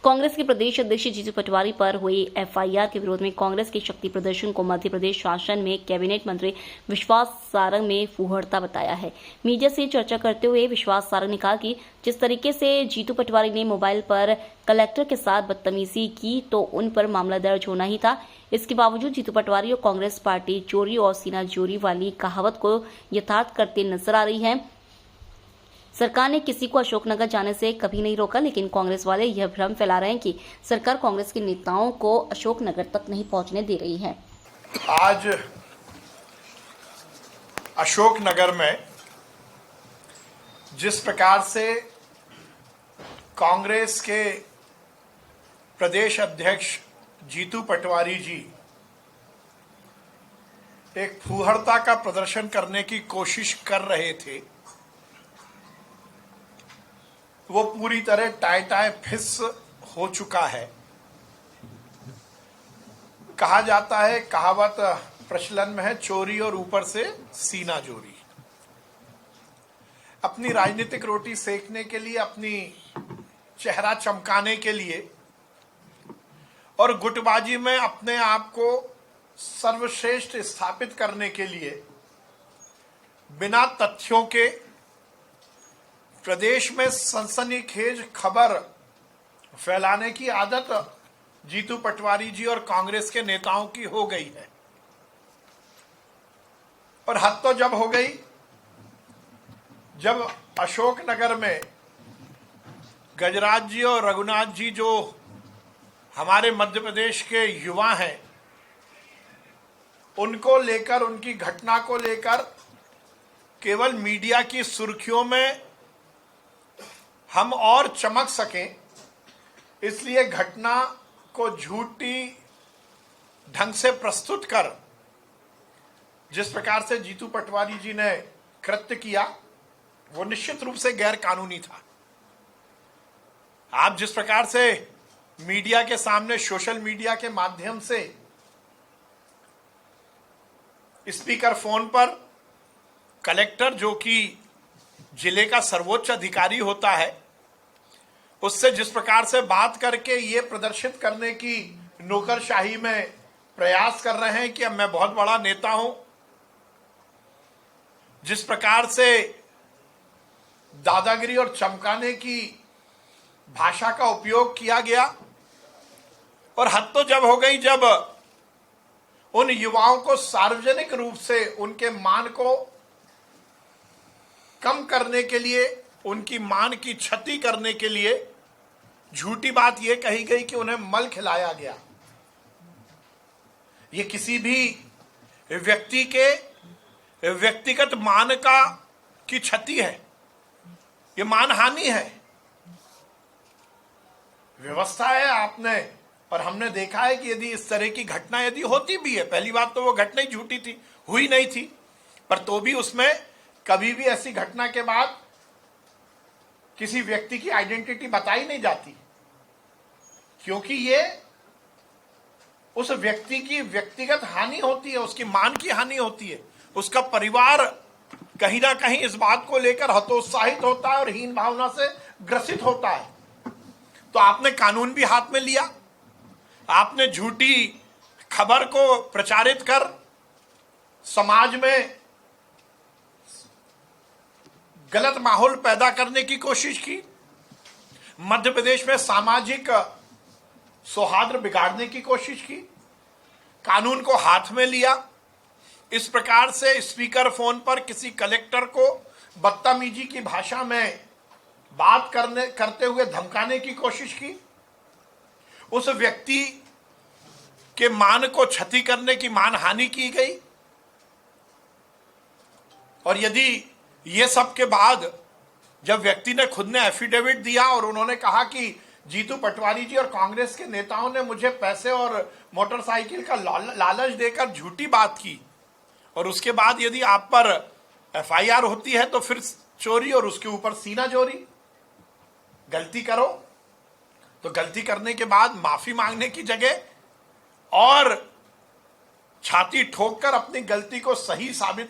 कांग्रेस के प्रदेश अध्यक्ष जीतू पटवारी पर हुई एफआईआर के विरोध में कांग्रेस के शक्ति प्रदर्शन को मध्य प्रदेश शासन में कैबिनेट मंत्री विश्वास सारंग ने फूहड़ता बताया है। मीडिया से चर्चा करते हुए विश्वास सारंग ने कहा कि जिस तरीके से जीतू पटवारी ने मोबाइल पर कलेक्टर के साथ बदतमीजी की तो उन पर मामला दर्ज होना ही था। इसके बावजूद जीतू पटवारी और कांग्रेस पार्टी चोरी और सीना जोरी वाली कहावत को यथार्थ करते नजर आ रही है। सरकार ने किसी को अशोकनगर जाने से कभी नहीं रोका, लेकिन कांग्रेस वाले यह भ्रम फैला रहे हैं कि सरकार कांग्रेस के नेताओं को अशोकनगर तक नहीं पहुंचने दे रही है। आज अशोकनगर में जिस प्रकार से कांग्रेस के प्रदेश अध्यक्ष जीतू पटवारी जी एक फूहड़ता का प्रदर्शन करने की कोशिश कर रहे थे, वो पूरी तरह टाय फिस हो चुका है। कहा जाता है, कहावत प्रचलन में है, चोरी और ऊपर से सीना जोरी। अपनी राजनीतिक रोटी सेकने के लिए, अपनी चेहरा चमकाने के लिए और गुटबाजी में अपने आप को सर्वश्रेष्ठ स्थापित करने के लिए बिना तथ्यों के प्रदेश में सनसनीखेज खबर फैलाने की आदत जीतू पटवारी जी और कांग्रेस के नेताओं की हो गई है। और हद तो जब हो गई जब अशोकनगर में गजराज जी और रघुनाथ जी, जो हमारे मध्य प्रदेश के युवा हैं, उनको लेकर, उनकी घटना को लेकर केवल मीडिया की सुर्खियों में हम और चमक सकें, इसलिए घटना को झूठी ढंग से प्रस्तुत कर जिस प्रकार से जीतू पटवारी जी ने कृत्य किया, वो निश्चित रूप से गैर कानूनी था। आप जिस प्रकार से मीडिया के सामने, सोशल मीडिया के माध्यम से स्पीकर फोन पर कलेक्टर, जो कि जिले का सर्वोच्च अधिकारी होता है, उससे जिस प्रकार से बात करके ये प्रदर्शित करने की नौकरशाही में प्रयास कर रहे हैं कि अब मैं बहुत बड़ा नेता हूं, जिस प्रकार से दादागिरी और चमकाने की भाषा का उपयोग किया गया, और हद तो जब हो गई जब उन युवाओं को सार्वजनिक रूप से उनके मान को कम करने के लिए, उनकी मान की क्षति करने के लिए झूठी बात यह कही गई कि उन्हें मल खिलाया गया। ये किसी भी व्यक्ति के व्यक्तिगत मान की क्षति है, ये मानहानि है। व्यवस्था है आपने, और हमने देखा है कि यदि इस तरह की घटना यदि होती भी है, पहली बात तो वो घटना ही झूठी थी, हुई नहीं थी, पर तो भी उसमें कभी भी ऐसी घटना के बाद किसी व्यक्ति की आइडेंटिटी बताई नहीं जाती, क्योंकि ये उस व्यक्ति की व्यक्तिगत हानि होती है, उसकी मान की हानि होती है। उसका परिवार कहीं ना कहीं इस बात को लेकर हतोत्साहित होता है और हीन भावना से ग्रसित होता है। तो आपने कानून भी हाथ में लिया, आपने झूठी खबर को प्रचारित कर समाज में गलत माहौल पैदा करने की कोशिश की, मध्य प्रदेश में सामाजिक सौहार्द बिगाड़ने की कोशिश की, कानून को हाथ में लिया, इस प्रकार से स्पीकर फोन पर किसी कलेक्टर को बदतमीजी की भाषा में बात करते हुए धमकाने की कोशिश की, उस व्यक्ति के मान को क्षति करने की मानहानि की गई। और यदि ये सब के बाद जब व्यक्ति ने खुद ने एफिडेविट दिया और उन्होंने कहा कि जीतू पटवारी जी और कांग्रेस के नेताओं ने मुझे पैसे और मोटरसाइकिल का लालच देकर झूठी बात की, और उसके बाद यदि आप पर एफआईआर होती है तो फिर चोरी और उसके ऊपर सीना जोरी। गलती करो तो गलती करने के बाद माफी मांगने की जगह और छाती ठोक कर अपनी गलती को सही साबित